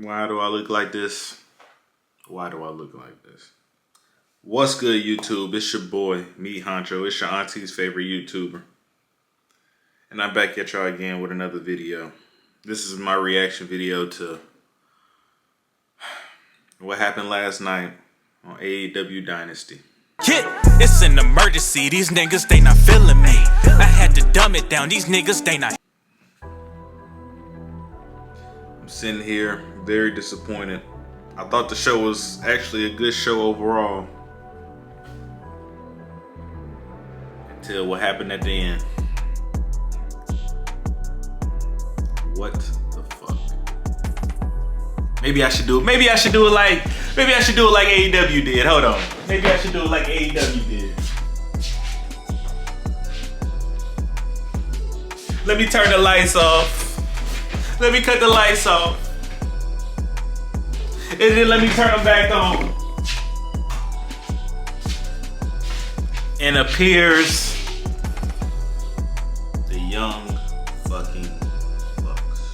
Why do I look like this? Why do I look like this? What's good, YouTube? It's your boy, Me Honcho. It's your auntie's favorite YouTuber. And I'm back at y'all again with another video. This is my reaction video to what happened last night on AEW Dynasty. Yeah, it's an emergency. These niggas, they not feeling me. I had to dumb it down. These niggas, they not. I'm sitting here very disappointed. I thought the show was actually a good show overall. Until what happened at the end. What the fuck? Maybe I should do it like AEW did. Hold on. Maybe I should do it like AEW did. Let me turn the lights off. Let me cut the lights off. And then let me turn them back on. And appears the young fucking Bucks.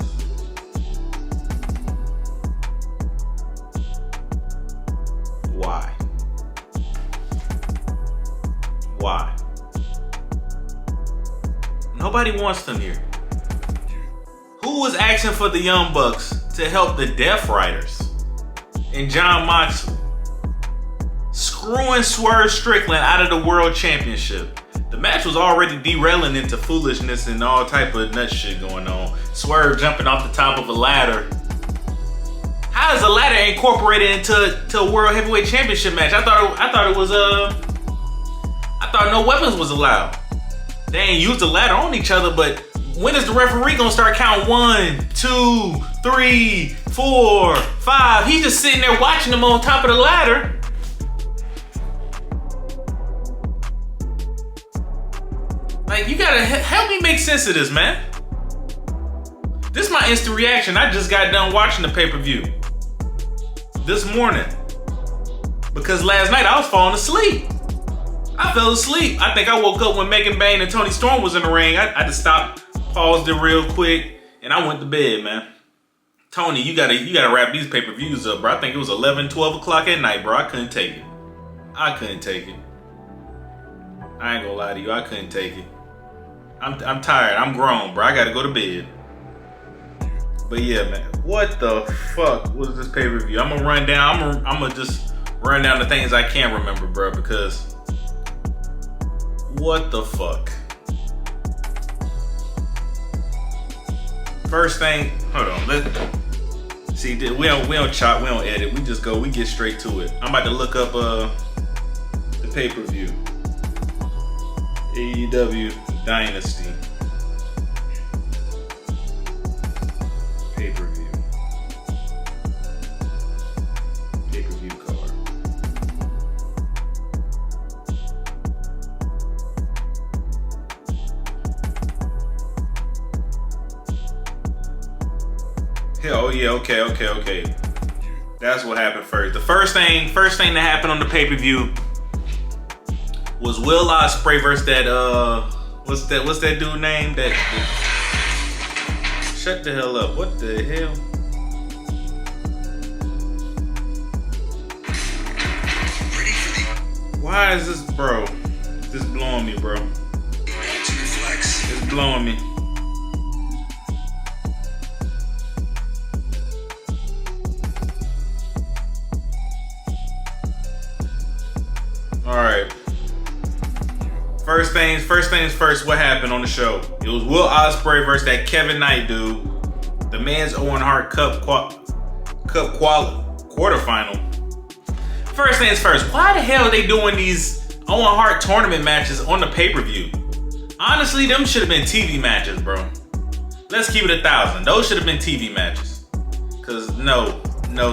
Why? Why? Nobody wants them here. Who was asking for the Young Bucks to help the Death Riders and John Moxley? Screwing Swerve Strickland out of the World Championship. The match was already derailing into foolishness and all type of nut shit going on. Swerve jumping off the top of a ladder. How is a ladder incorporated into a World Heavyweight Championship match? I thought no weapons was allowed. They ain't used the ladder on each other, but when is the referee gonna start counting 1, 2, 3, 4, 5? He's just sitting there watching them on top of the ladder. Like, you gotta help me make sense of this, man. This is my instant reaction. I just got done watching the pay-per-view this morning because last night I was falling asleep. I fell asleep. I think I woke up when Megan Bain and Tony Storm was in the ring. I just stopped, paused it real quick, and I went to bed, man. Tony, you gotta wrap these pay-per-views up, bro. I think it was 11, 12 o'clock at night, bro. I couldn't take it. I couldn't take it. I ain't gonna lie to you. I couldn't take it. I'm tired. I'm grown, bro. I gotta go to bed. But yeah, man. What the fuck was this pay-per-view? I'm gonna run down. I'm gonna just run down the things I can't remember, bro, because what the fuck? First thing, hold on. See, we don't chop, we don't edit. We just go, we get straight to it. I'm about to look up the pay-per-view. AEW Dynasty pay-per-view. Pay-per-view card. Oh yeah, okay. That's what happened first. The first thing that happened on the pay-per-view was Will Ospreay versus that what's that dude name? Shut the hell up. What the hell? Why is this, bro? This blowing me, bro. It's blowing me. Alright. First things first, what happened on the show? It was Will Ospreay versus that Kevin Knight dude. The Men's Owen Hart Cup quarterfinal. First things first, why the hell are they doing these Owen Hart tournament matches on the pay-per-view? Honestly, them should have been TV matches, bro. Let's keep it 1,000. Those should have been TV matches. Cause no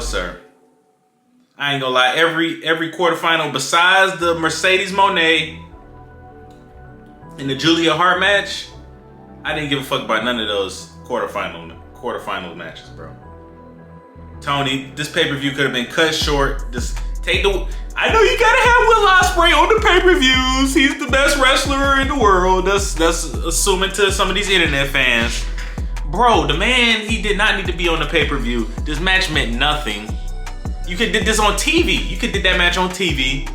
sir. I ain't gonna lie, every quarterfinal besides the Mercedes Moné and the Julia Hart match, I didn't give a fuck about none of those quarterfinal matches, bro. Tony, this pay-per-view could have been cut short. Just take the. I know you gotta have Will Ospreay on the pay-per-views. He's the best wrestler in the world. That's assuming to some of these internet fans. bro, the man, he did not need to be on the pay-per-view. This match meant nothing. You could did this on TV. You could did that match on TV.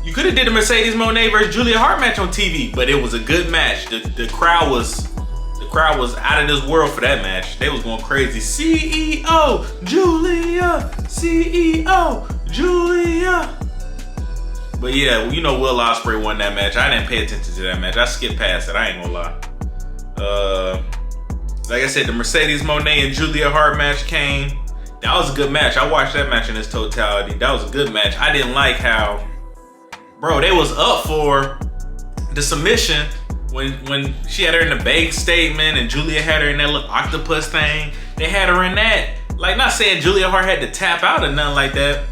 You could have did the Mercedes Moné versus Julia Hart match on TV, but it was a good match. The crowd was out of this world for that match. They was going crazy. CEO Julia, CEO Julia. But yeah, you know Will Ospreay won that match. I didn't pay attention to that match. I skipped past it. I ain't gonna lie. Like I said, the Mercedes Moné and Julia Hart match came. That was a good match. I watched that match in its totality. That was a good match. I didn't like how, bro, they was up for the submission when she had her in the big statement and Julia had her in that little octopus thing. They had her in that. Like, not saying Julia Hart had to tap out or nothing like that,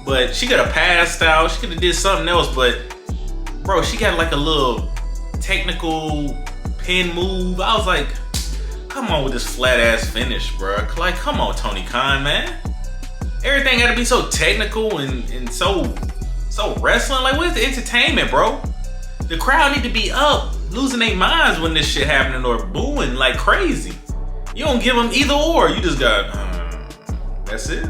but she could have passed out. She could have did something else, but bro, she got like a little technical pin move. I was like, come on with this flat ass finish, bro. Like, come on, Tony Khan, man. Everything got to be so technical and so wrestling. Like, where's the entertainment, bro? The crowd need to be up, losing their minds when this shit happening or booing like crazy. You don't give them either or. You just got, that's it.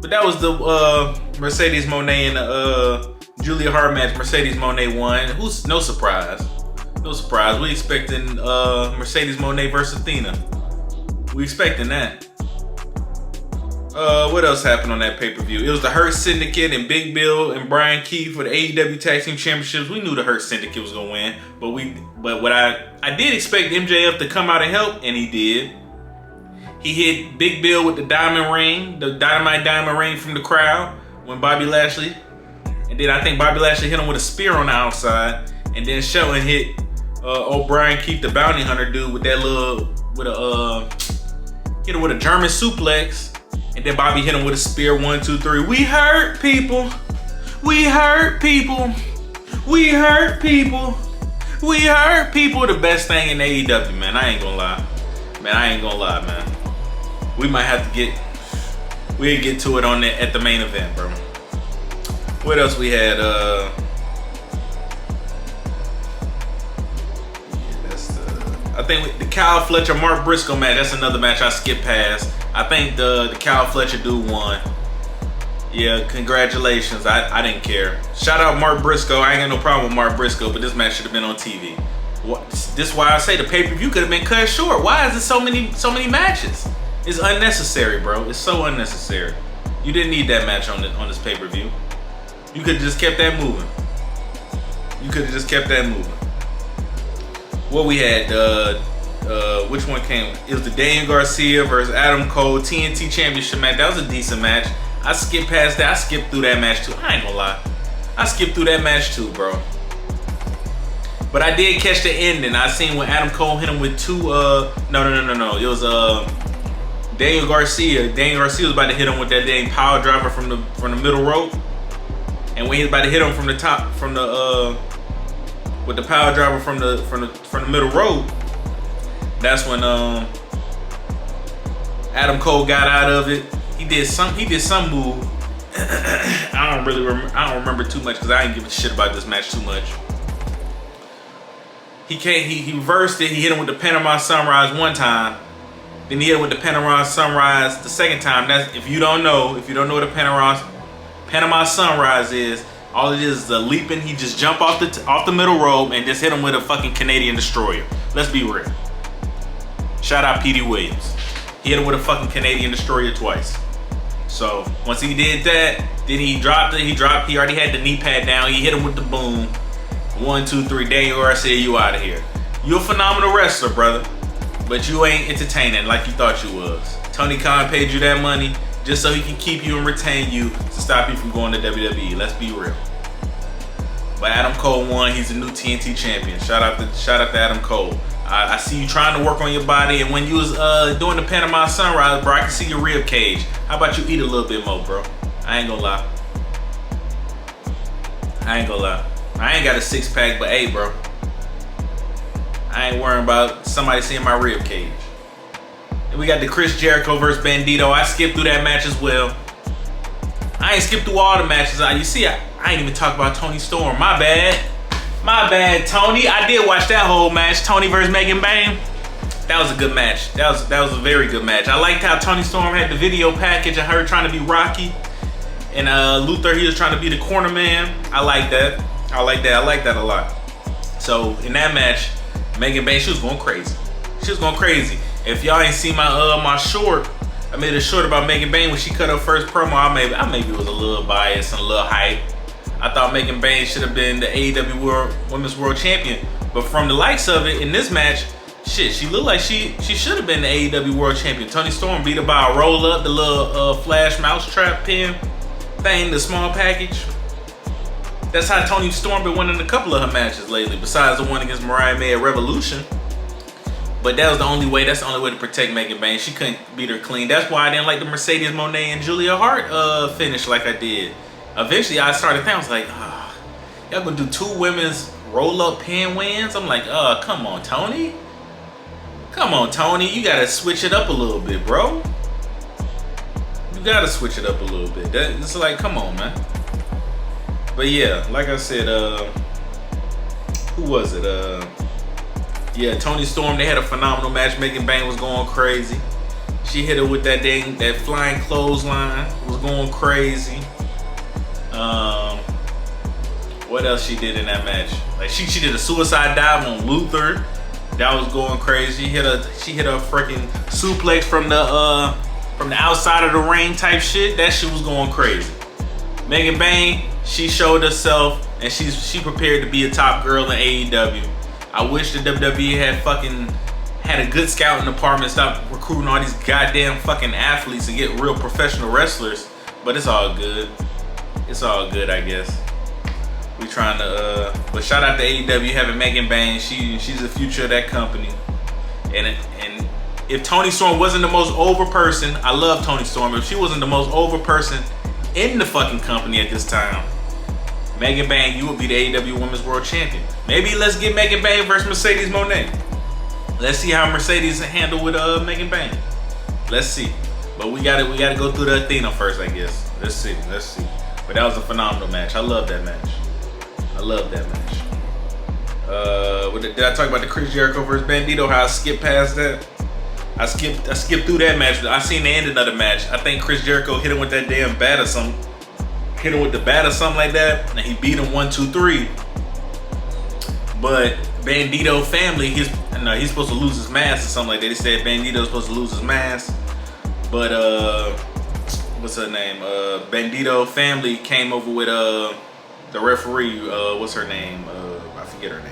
But that was the Mercedes Moné and the Julia Hart match. Mercedes Moné won. Who's no surprise. No surprise. We expecting Mercedes Moné versus Athena. We expecting that. What else happened on that pay-per-view? It was the Hurt Syndicate and Big Bill and Brian Keith for the AEW Tag Team Championships. We knew the Hurt Syndicate was gonna win, but what I did expect MJF to come out and help, and he did. He hit Big Bill with the diamond ring, the dynamite diamond ring from the crowd when Bobby Lashley, and then I think Bobby Lashley hit him with a spear on the outside, and then Shelton hit O'Brien Keith, the bounty hunter dude, with that hit him with a German suplex. And then Bobby hit him with a spear, 1, 2, 3. We hurt people. We hurt people. We hurt people. We hurt people. The best thing in AEW, man. I ain't gonna lie. Man, I ain't gonna lie, man. We might have to we'll get to it at the main event, bro. What else we had? I think the Kyle Fletcher, Mark Briscoe match, that's another match I skipped past. I think the Kyle Fletcher dude won. Yeah, congratulations. I didn't care. Shout out Mark Briscoe. I ain't got no problem with Mark Briscoe, but this match should have been on TV. This is why I say the pay-per-view could have been cut short. Why is it so many matches? It's unnecessary, bro. It's so unnecessary. You didn't need that match on this pay-per-view. You could have just kept that moving. What we had, which one came? It was the Daniel Garcia versus Adam Cole TNT Championship match. That was a decent match. I skipped past that. I skipped through that match too. I ain't gonna lie. I skipped through that match too, bro. But I did catch the ending. I seen when Adam Cole hit him with two, no. It was Daniel Garcia. Daniel Garcia was about to hit him with that dang power driver from the middle rope. And when he was about to hit him from the top, with the power driver from the middle rope, that's when Adam Cole got out of it. He did some move. I don't remember too much because I didn't give a shit about this match too much. He reversed it. He hit him with the Panama Sunrise one time. Then he hit him with the Panama Sunrise the second time. That's if you don't know what a Panama Sunrise is. All it is a leaping. He just jump off the middle rope and just hit him with a fucking Canadian Destroyer. Let's be real. Shout out Petey Williams. He hit him with a fucking Canadian Destroyer twice. So once he did that, then he dropped it. He already had the knee pad down. He hit him with the boom. 1, 2, 3. Daniel Garcia, you out of here. You're a phenomenal wrestler, brother, but you ain't entertaining like you thought you was. Tony Khan paid you that money just so he can keep you and retain you to stop you from going to WWE. Let's be real. But Adam Cole won. He's a new TNT champion. Shout out to Adam Cole. I see you trying to work on your body, and when you was doing the Panama Sunrise, bro, I can see your rib cage. How about you eat a little bit more, bro? I ain't gonna lie. I ain't got a 6-pack, but hey, bro, I ain't worrying about somebody seeing my rib cage. And we got the Chris Jericho versus Bandito. I skipped through that match as well. I ain't skipped through all the matches. You see, I ain't even talk about Tony Storm. My bad. My bad, Tony. I did watch that whole match. Tony versus Megan Bang. That was a good match. That was a very good match. I liked how Tony Storm had the video package of her trying to be Rocky. And Luther, he was trying to be the corner man. I like that. I like that a lot. So in that match, Megan Bang, she was going crazy. She was going crazy. If y'all ain't seen my short, I made a short about Megan Bang when she cut her first promo. I maybe was a little biased and a little hype. I thought Megan Bang should have been the AEW Women's World Champion. But from the likes of it, in this match, shit, she looked like she should have been the AEW World Champion. Toni Storm beat her by a roll up, the little flash mousetrap pin thing, the small package. That's how Toni Storm been winning a couple of her matches lately, besides the one against Mariah May at Revolution. But that was the only way. That's the only way to protect Megan Bang. She couldn't beat her clean. That's why I didn't like the Mercedes Moné and Julia Hart finish like I did. Eventually, I started thinking, I was like, y'all gonna do 2 women's roll-up pin wins? I'm like, come on, Tony. Come on, Tony. You gotta switch it up a little bit, bro. You gotta switch it up a little bit. It's like, come on, man. But yeah, like I said, who was it? Yeah, Toni Storm, they had a phenomenal match. Megan Bang was going crazy. She hit her with that flying clothesline. Was going crazy. What else she did in that match? Like she did a suicide dive on Luther. That was going crazy. She hit a freaking suplex from the outside of the ring type shit. That shit was going crazy. Megan Bang, she showed herself and she prepared to be a top girl in AEW. I wish the WWE had a good scouting department, stop recruiting all these goddamn fucking athletes and get real professional wrestlers. But it's all good. It's all good, I guess. We trying to but shout out to AEW having Megan Bang. She's the future of that company. And if Toni Storm wasn't the most over person, I love Toni Storm. If she wasn't the most over person in the fucking company at this time, Megan Bang, you would be the AEW Women's World Champion. Maybe let's get Megan Bang versus Mercedes Moné. Let's see how Mercedes handle with Megan Bang. Let's see. But we gotta go through the Athena first, I guess. Let's see. But that was a phenomenal match. I love that match. Did I talk about the Chris Jericho versus Bandito? How I skipped past that? I skipped through that match. I seen the ending of the match. I think Chris Jericho hit him with that damn bat or something. Hit him with the bat or something like that, and he beat him 1, 2, 3. But Bandito family, he's supposed to lose his mask or something like that. They said Bandito's supposed to lose his mask, but what's her name? Bandito family came over with the referee. What's her name? I forget her name.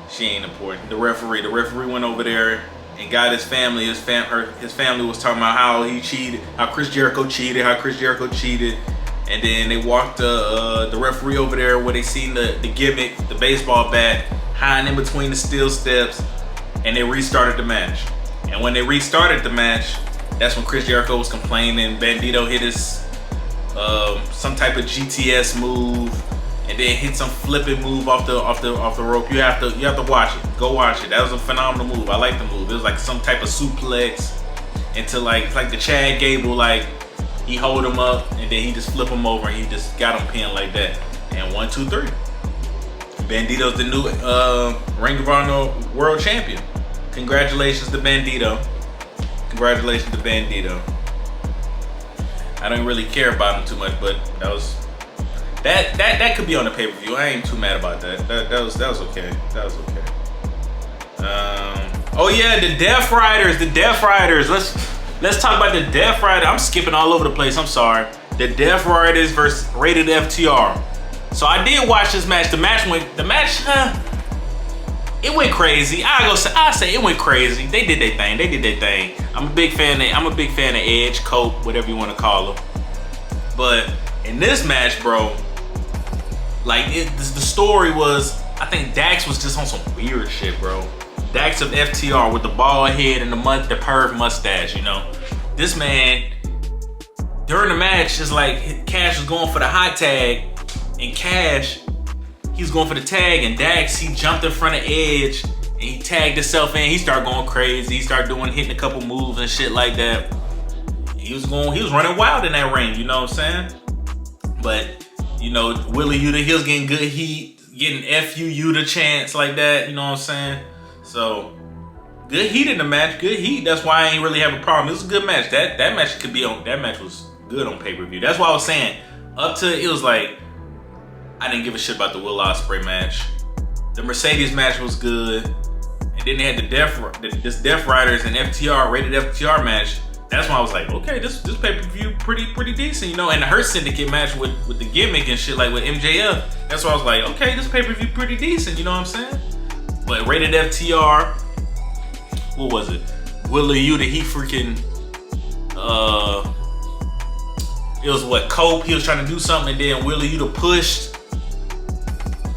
She ain't important. The referee went over there and got his family. His family was talking about how he cheated, how Chris Jericho cheated. And then they walked the referee over there where they seen the gimmick, the baseball bat, hiding in between the steel steps, and they restarted the match. And when they restarted the match, that's when Chris Jericho was complaining. Bandito hit his some type of GTS move, and then hit some flipping move off the rope. You have to watch it. Go watch it. That was a phenomenal move. I like the move. It was like some type of suplex into like the Chad Gable, like he hold him up and then he just flip him over and he just got him pinned like that. And 1, 2, 3. Bandito's the new Ring of Honor World Champion. Congratulations to Bandito. I don't really care about him too much, but that could be on the pay-per-view. I ain't too mad about that. That was okay. Oh yeah, the Death Riders. Let's talk about the Death Riders. I'm skipping all over the place. I'm sorry. The Death Riders versus Rated FTR. So I did watch this match. The match, it went crazy. I say it went crazy. They did their thing. I'm a big fan of Edge, Cope, whatever you want to call him. But in this match, bro, like the story was, I think Dax was just on some weird shit, bro. Dax of FTR with the bald head and the perv mustache, you know. This man, during the match, it's like Cash was going for the hot tag, and Cash, he was going for the tag, and Dax, he jumped in front of Edge, and he tagged himself in. He started going crazy. He started hitting a couple moves and shit like that. He was running wild in that ring, you know what I'm saying? But, you know, Willie Uta, he was getting good heat, getting FUU the chance like that, you know what I'm saying? So good heat in the match, good heat. That's why I ain't really have a problem. It was a good match. That match could be on. That match was good on pay-per-view. That's why I was saying up to it was like I didn't give a shit about the Will Ospreay match. The Mercedes match was good, and then they had the Death Riders and FTR rated FTR match. That's why I was like, okay, this pay-per-view pretty decent, you know. And the Hurt Syndicate match with the gimmick and shit, like with MJF. That's why I was like, okay, this pay-per-view pretty decent, you know what I'm saying? But rated FTR, what was it? Wheeler Yuta, he freaking, it was what, Cope, he was trying to do something, and then Wheeler Yuta pushed.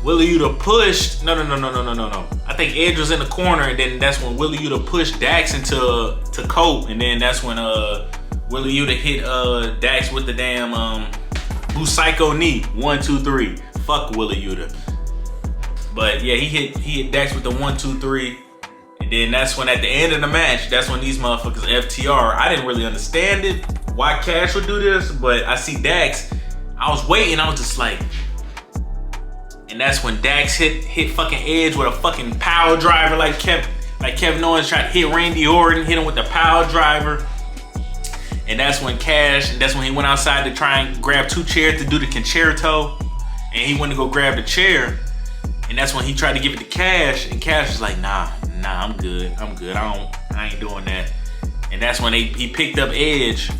No. I think Edge was in the corner, and then that's when Wheeler Yuta pushed Dax into Cope, and then that's when Wheeler Yuta hit Dax with the damn Busaiku knee. 1, 2, 3. Fuck Wheeler Yuta. But yeah, he hit Dax with the 1, 2, 3. And then that's when at the end of the match, that's when these motherfuckers FTR, I didn't really understand it, why Cash would do this, but I see Dax, I was waiting, I was just like, and that's when Dax hit fucking Edge with a fucking power driver like Kevin Owens tried to hit Randy Orton, hit him with the power driver. And that's when he went outside to try and grab 2 chairs to do the concerto. And he went to go grab the chair. And that's when he tried to give it to Cash. And Cash was like, nah, I'm good. I ain't doing that. And that's when he picked up Edge,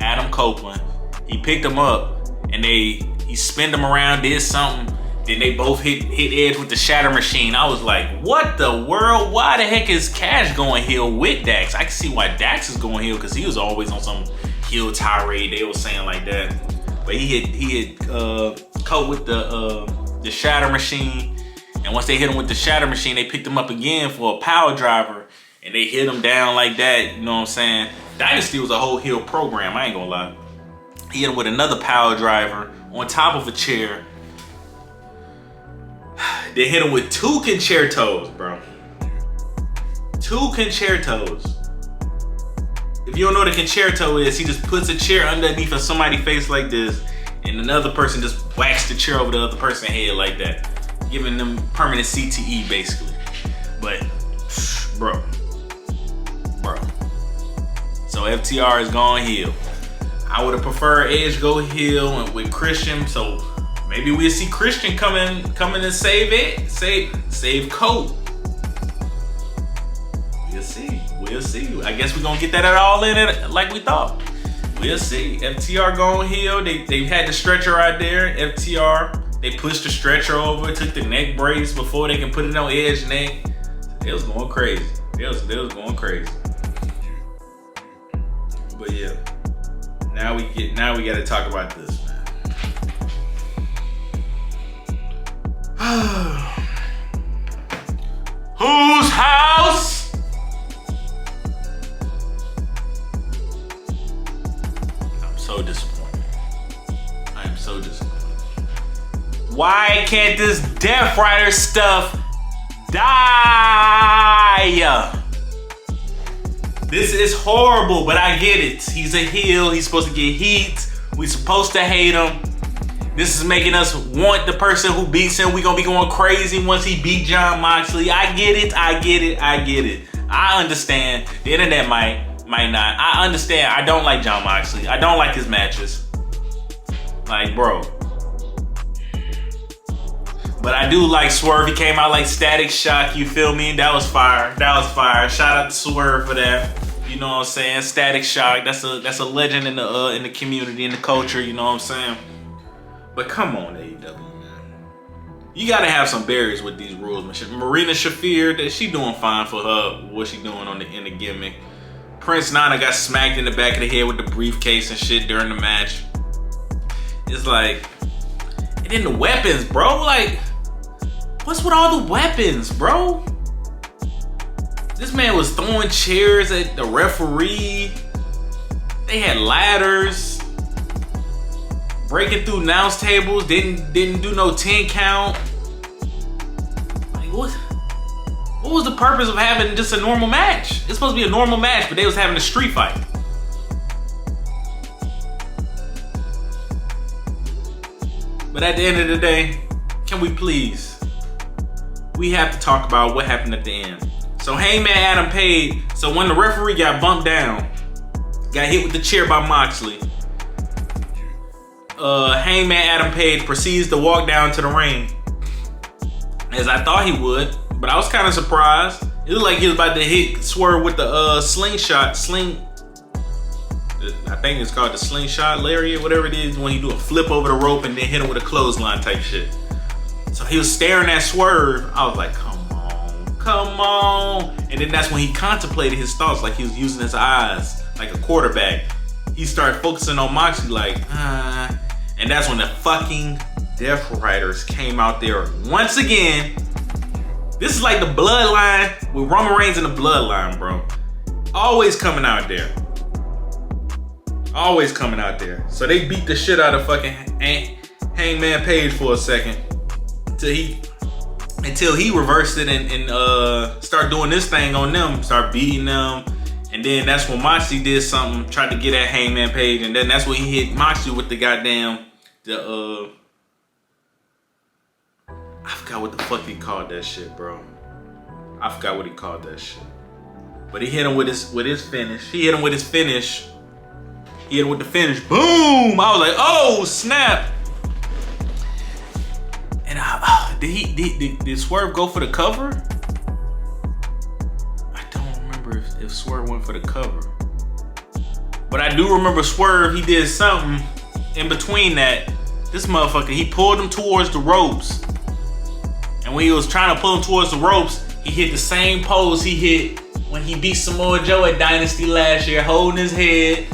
Adam Copeland. He picked him up and he spinned him around, did something. Then they both hit Edge with the Shatter Machine. I was like, what the world? Why the heck is Cash going heel with Dax? I can see why Dax is going heel because he was always on some heel tirade. They were saying like that. But he hit Cope with the Shatter Machine. And once they hit him with the Shatter Machine, they picked him up again for a power driver. And they hit him down like that, you know what I'm saying? Dynasty was a whole heel program, I ain't gonna lie. He hit him with another power driver on top of a chair. They hit him with 2 concertos, bro. 2 concertos. If you don't know what a concerto is, he just puts a chair underneath of somebody's face like this, and another person just whacks the chair over the other person's head like that, giving them permanent CTE basically. But, bro. So FTR is going heel. I would have preferred Edge go heel with Christian, so maybe we'll see Christian coming and save it, save Cope. We'll see. I guess we're gonna get that at all in it like we thought. We'll see. FTR going heel. They had the stretcher right there. FTR, they pushed the stretcher over, took the neck brace before they can put it on Edge's neck. It was going crazy. It was going crazy. But yeah. Now we gotta talk about this, man. Whose house? I'm so disappointed. I am so disappointed. Why can't this Death Rider stuff die? This is horrible, but I get it. He's a heel. He's supposed to get heat. We supposed to hate him. This is making us want the person who beats him. We gonna be going crazy once he beat Jon Moxley. I get it. I understand. The internet might not. I understand. I don't like Jon Moxley. I don't like his matches. Like, bro. But I do like Swerve. He came out like Static Shock, you feel me? That was fire. Shout out to Swerve for that. You know what I'm saying? Static Shock. That's a legend in the community, in the culture, you know what I'm saying? But come on, AEW, man. You gotta have some barriers with these rules, man. Marina Shafir, she doing fine for her, what she doing in the gimmick. Prince Nana got smacked in the back of the head with the briefcase and shit during the match. It's like, and then the weapons, bro, like, what's with all the weapons, bro? This man was throwing chairs at the referee. They had ladders. Breaking through announce tables. Didn't do no 10 count. Like, what was the purpose of having just a normal match? It's supposed to be a normal match, but they was having a street fight. But at the end of the day, can we please? We have to talk about what happened at the end. So Hangman Adam Page, so when the referee got bumped down, got hit with the chair by Moxley, Hangman Adam Page proceeds to walk down to the ring, as I thought he would, but I was kind of surprised. It looked like he was about to hit Swerve with the slingshot, I think it's called the slingshot lariat, whatever it is, when you do a flip over the rope and then hit him with a clothesline type shit. So he was staring at Swerve. I was like, come on. And then that's when he contemplated his thoughts, like he was using his eyes like a quarterback. He started focusing on Moxley like, and that's when the fucking Death Riders came out there once again. This is like the bloodline with Roman Reigns and the bloodline, bro. Always coming out there. Always coming out there. So they beat the shit out of fucking Hangman Page for a second until he reversed it and start doing this thing on them, start beating them. And then that's when Moxley did something, tried to get at Hangman Page, and then that's when he hit Moxley with the goddamn I forgot what the fuck he called that shit, bro. I forgot what he called that shit. But he hit him with his finish. He hit him with his finish. He hit him with the finish. Boom! I was like, oh snap! And did Swerve go for the cover? I don't remember if Swerve went for the cover. But I do remember Swerve, he did something in between that. This motherfucker, he pulled him towards the ropes. And when he was trying to pull him towards the ropes, he hit the same pose he hit when he beat Samoa Joe at Dynasty last year, holding his head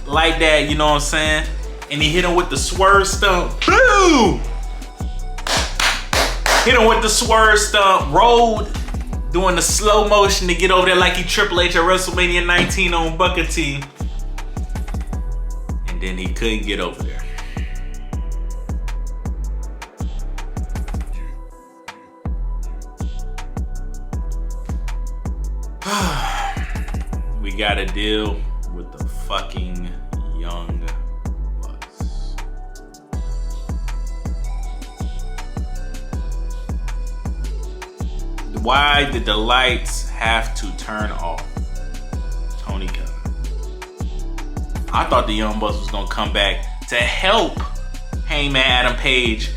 like that, you know what I'm saying? And he hit him with the swerve stump. Boom! Hit him with the swerve stump, rolled, doing the slow motion to get over there like he Triple H at WrestleMania 19 on Booker T. And then he couldn't get over there. We gotta deal with the fucking Young Bucks. Why did the lights have to turn off? Tony Khan. I thought the Young Bucks was gonna come back to help Hangman Adam Page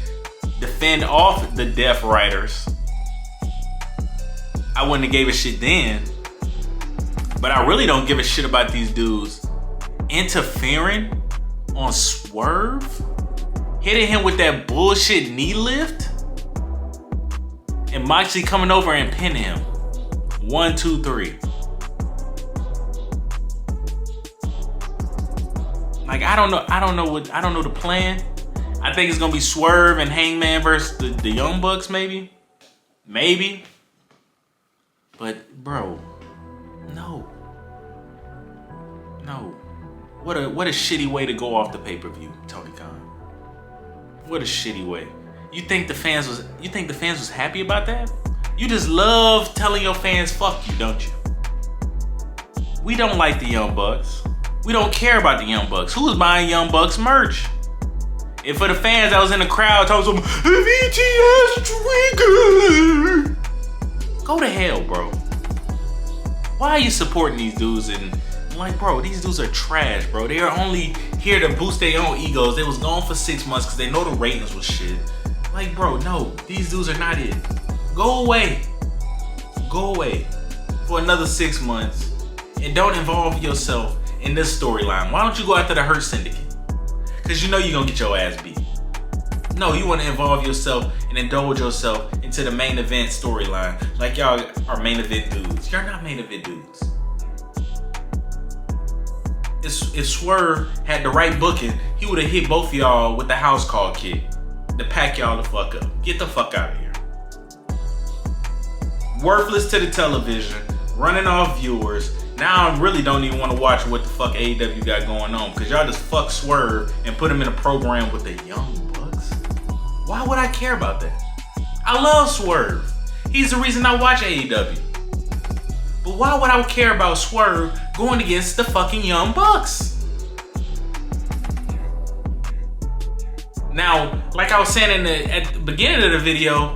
defend off the Death Riders. I wouldn't have gave a shit then. But I really don't give a shit about these dudes interfering on Swerve, hitting him with that bullshit knee lift, and Moxley coming over and pinning him. 1, 2, 3. Like I don't know the plan. I think it's gonna be Swerve and Hangman versus the Young Bucks, maybe. But bro. No. What a shitty way to go off the pay-per-view, Tony Khan. What a shitty way. You think the fans was happy about that? You just love telling your fans fuck you, don't you? We don't like the Young Bucks. We don't care about the Young Bucks. Who's buying Young Bucks merch? And for the fans that was in the crowd talking some VTS Trigger, go to hell, bro. Why are you supporting these dudes? And like, bro, these dudes are trash, bro. They are only here to boost their own egos. They was gone for 6 months because they know the ratings was shit. Like, bro, no, these dudes are not it. Go away for another 6 months and don't involve yourself in this storyline. Why don't you go after the Hurt Syndicate? Because you know you're gonna get your ass beat. No, you want to involve yourself and indulge yourself into the main event storyline. Like y'all are main event dudes. You're not main event dudes. If Swerve had the right booking, he would have hit both of y'all with the house call kick to pack y'all the fuck up. Get the fuck out of here. Worthless to the television, running off viewers. Now I really don't even want to watch what the fuck AEW got going on because y'all just fuck Swerve and put him in a program with the Young Bucks. Why would I care about that? I love Swerve. He's the reason I watch AEW. But why would I care about Swerve going against the fucking Young Bucks? Now, like I was saying at the beginning of the video,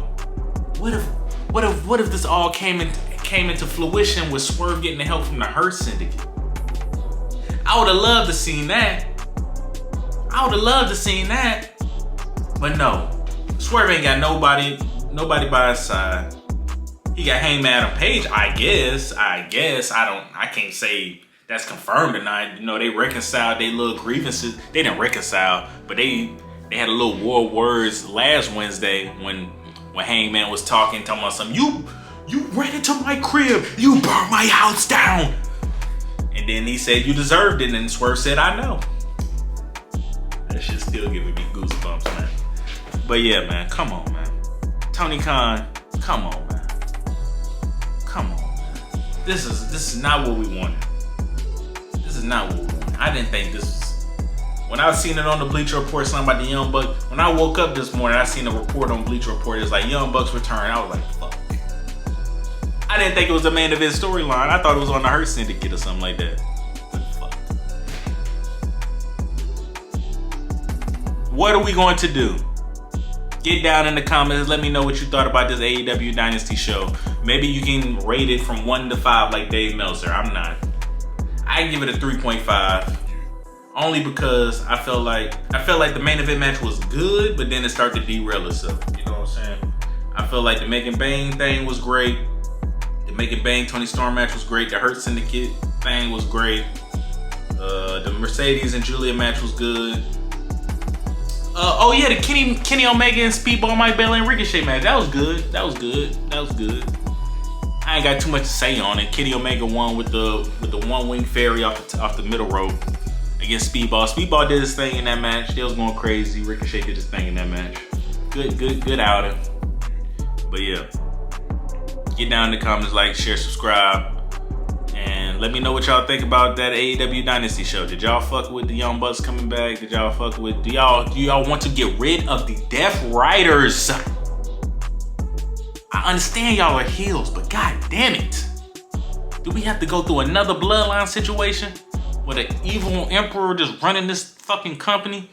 what if this all came into fruition with Swerve getting the help from the Hurt Syndicate? I would have loved to seen that. But no, Swerve ain't got nobody by his side. He got Hangman Adam Page, I guess. I can't say that's confirmed or not. You know, they reconciled their little grievances. They didn't reconcile, but they had a little war of words last Wednesday when Hangman was talking about something. You ran into my crib. You burned my house down. And then he said you deserved it, and Swerve said I know. That shit's still giving me goosebumps, man. But yeah, man, come on, man. Tony Khan, come on, man. Come on, man. This is not what we wanted. This is not what we wanted. I didn't think this was. When I seen it on the Bleacher Report, something about the Young Bucks. When I woke up this morning, I seen a report on Bleacher Report. It's like Young Bucks return. I was like, fuck. I didn't think it was a main event storyline. I thought it was on the Hurt Syndicate or something like that. Fuck. What are we going to do? Get down in the comments. Let me know what you thought about this AEW Dynasty show. Maybe you can rate it from 1 to 5 like Dave Meltzer. I'm not. I give it a 3.5. Only because I felt like the main event match was good, but then it started to derail itself. You know what I'm saying? I feel like the Megan Bang thing was great. The Megan Bang Tony Storm match was great. The Hurt Syndicate thing was great. The Mercedes and Julia match was good. Oh yeah, the Kenny Omega and Speedball Mike Bell and Ricochet match. That was good. I ain't got too much to say on it. Kenny Omega won with the one wing fairy off the middle rope against Speedball. Speedball did his thing in that match. They was going crazy. Ricochet did his thing in that match. Good outing. But yeah, get down in the comments, like, share, subscribe, and let me know what y'all think about that AEW Dynasty show. Did y'all fuck with the Young Bucks coming back? Did y'all fuck with? Do y'all want to get rid of the Death Riders? I understand y'all are heels, but god damn it, do we have to go through another bloodline situation with an evil emperor just running this fucking company?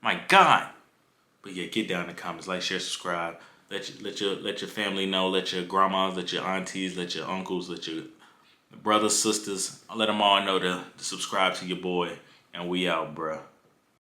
My god. But yeah, get down in the comments, like, share, subscribe. Let your family know, let your grandmas, let your aunties, let your uncles, let your brothers, sisters, let them all know to subscribe to your boy. And we out, bruh.